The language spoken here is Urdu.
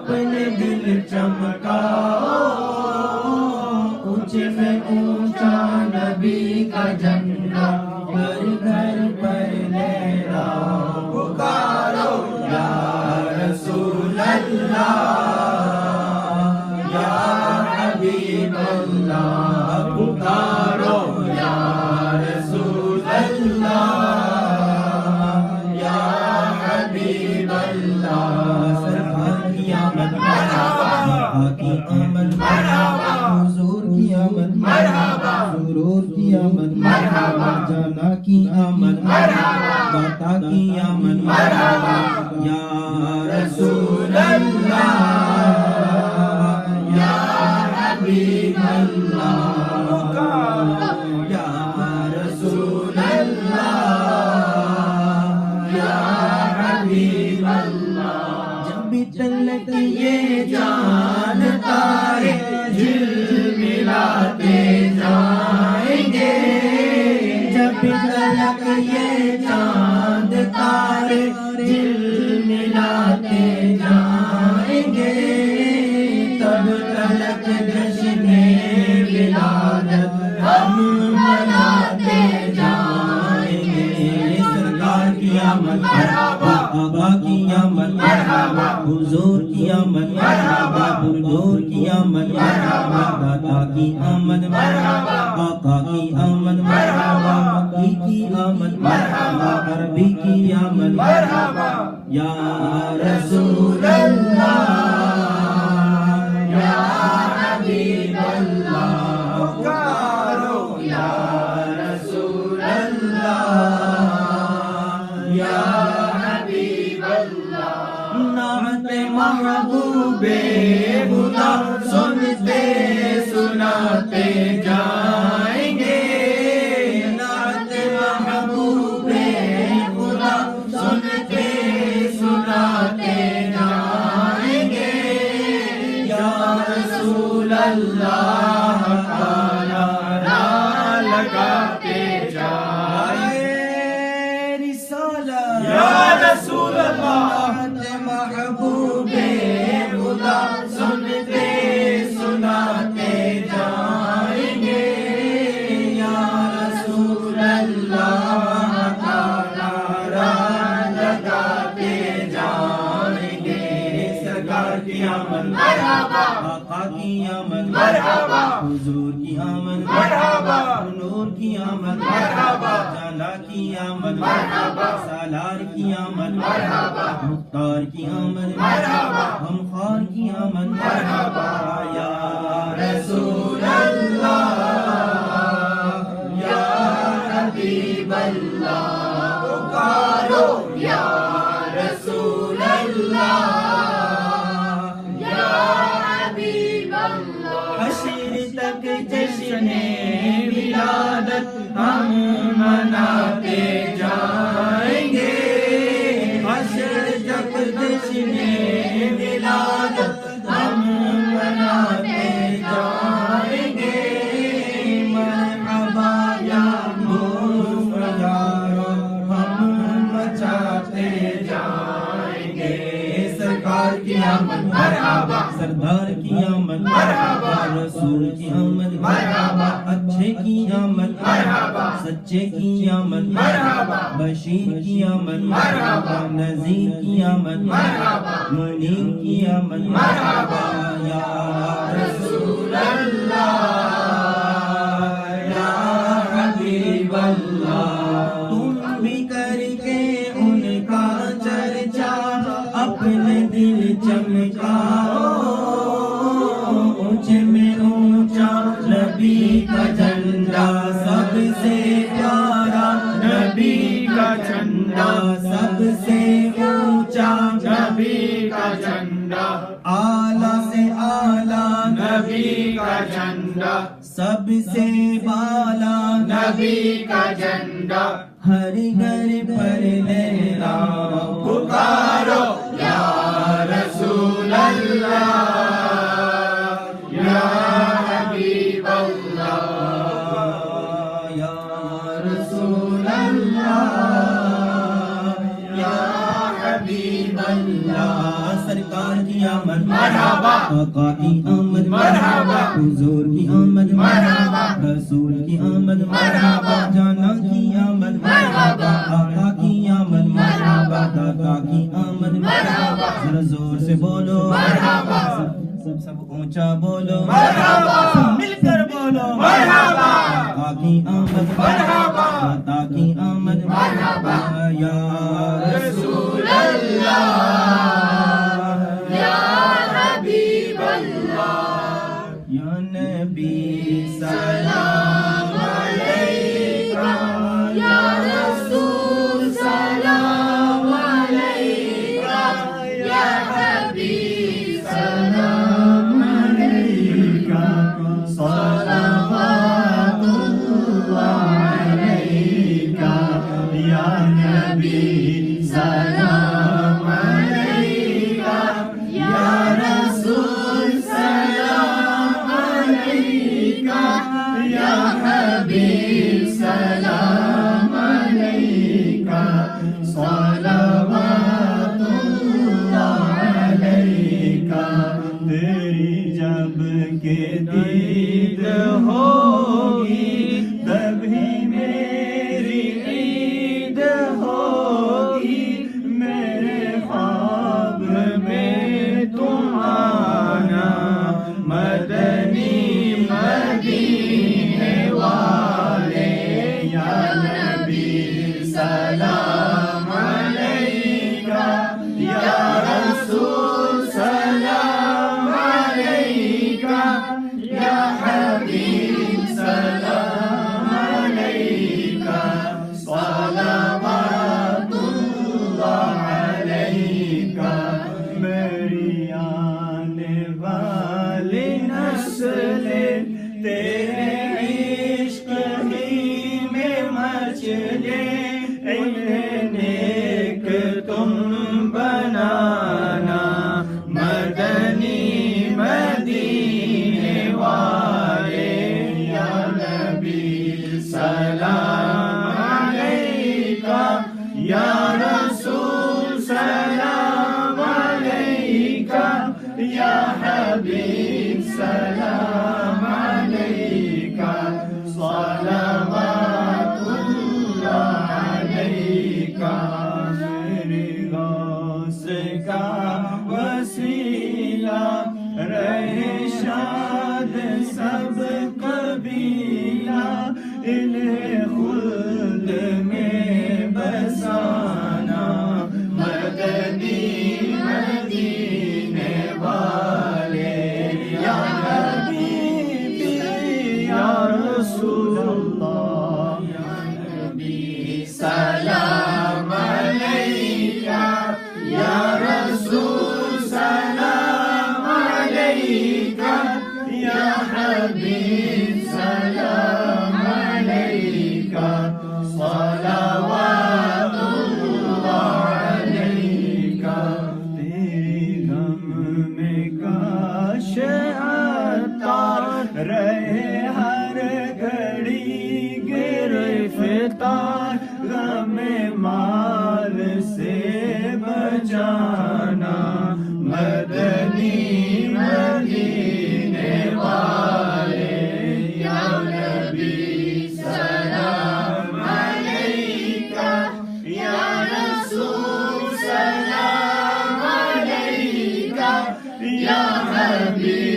اپنے دل چمکاؤ، اونچے میں اونچا نبی کا جھنڈا گھر گھر پر لہراؤ، پکارو یا رسول اللہ یا حبیب اللہ، پکارو یا رسول اللہ یا حبیب اللہ، سرکار کی آمد مرحبا، آقا کی آمد مرحبا، حضور کی آمد مرحبا، سرور کی آمد مرحبا، جانا کی آمد مرحبا، داتا کی آمد مرحبا، یا رسول اللہ یا حبیب اللہ، یا رسول اللہ یا حبیب اللہ، جب بھی تلک یہ جان تارے جھلملاتے جائیں گے، جب بھی تلک یہ چاند تارے جھلملاتے جائیں گے، تب تلک جشن ولادت ہم مناتے جائیں گے، سرکار کی آمد مرحبا، آقا کی آمد مرحبا، حضور کی آمد مرحبا، پرجور کی آمد مرحبا، داتا کی آمد مرحبا، آقا کی آمد مرحبا، مکی کی آمد مرحبا، عربی کی آمد مرحبا، یا رسول اللہ یا حبیب اللہ، پکارو یا رسول اللہ یا حبیب اللہ، نعت محبوب خدا سنتے سناتے جائیں گے، نعت محبوب خدا سنتے سناتے جائیں گے، یا رسول اللہ کا نعرہ لگاتے جائیں، رسالہ یا رسول اللہ، محبوب خدا سنتے سناتے جائیں گے، یا رسول اللہ کا نعرہ لگاتے جائیں گے، سرکار کی آمد مرحبا، آقا کی آمد مرحبا، حضور کی آمد مرحبا، نور کی آمد مرحبا، جانا کی آمد مرحبا، سالار کی آمد مرحبا، مختار کی آمد مرحبا، غمخوار کی آمد مرحبا، یا رسول اللہ یا حبیب اللہ، پکارو یا رسول اللہ یا حبیب اللہ، حشر تک جشن ولادت ہم مناتے جائیں گے، حشر تک جشن ولادت ہم مناتے جائیں گے، مرحبا یا مفدارو ہم مچاتے جائیں گے، سرکار کی آمد مرحبا، سردار کی آمد مرحبا، رسول کی آمد مرحبا، اچھے کی آمد مرحبا، سچے کی آمد مرحبا، بشیر کی آمد مرحبا، نذیر کی آمد مرحبا، منیر کی آمد مرحبا، یا رسول اللہ یا حبیب اللہ، تم بھی کر کے ان کا چرچا اپنے دل چمکاؤ، اونچے میں اونچا نبی کا جھنڈا سب سے پیارا، نبی کا جھنڈا سب سے اونچا، نبی کا جھنڈا اعلیٰ سے اعلیٰ، نبی کا جھنڈا سب سے بالا، نبی کا جھنڈا ہر گھر پر لہراؤ، پکارو یا رسول اللہ یا حبیب اللہ یا رسول اللہ یا حبیب اللہ، سرکار کی آمد مرحبا آقا کی آمد مرحبا حضور کی آمد مرحبا رسول کی آمد مرحبا جانا کی آمد مرحبا آقا کی آمد مرحبا دادا کی آمد مرحبا ذرا زور سے بولو مرحبا سب اونچا بولو مرحبا سب مل کر بولو مرحبا آقا کی آمد مرحبا دادا کی آمد مرحبا یا رسول اللہ یا حبیب اللہ یا نبی سلام علیکہ یا رسول سلام علیکہ یا حبیب سلام علیکہ صلوات اللہ علیکہ یا نبی سلام علیکہ یا رسول سلام علیکہ یا حبیب سلام علیکہ صلوات اللہ علیکہ تیری جب کہ دید ہوگی تبھی میری عید ہوگی میرے خواب میں تم آنا مدنی مدینے والے یا نبی سلام علیکہ یا رسول سلام علیکہ یا حبیب سلام علیکہ صلوات اللہ علیکہ میری آنے والی نسلیں تیرے عشق ہی میں مچلے انہیں نیک تم بنانا مدنی مدینے والے یا نبی سلام علیکہ یا رسول سلام علیکہ یا حبیب سلام علیکہ صلوات اللہ علیکہ میرے غوث کا وسیلہ رہے شاد سب قبیلہ انہیں خلد میں بسانا مدنی مدینے والے یا حبیب یا رسول اللہ یا نبی سلام علیکہ یا رسول سلام علیکہ یا حبیب سلام علیکہ صلوات اللہ علیکہ تیرے غم میں کاش عطار رہے ہر گھڑی گرفتار غم مال سے بچانا مدنی مدینے والے یا نبی سلام علیکہ یا رسول سلام علیکہ یا حبیب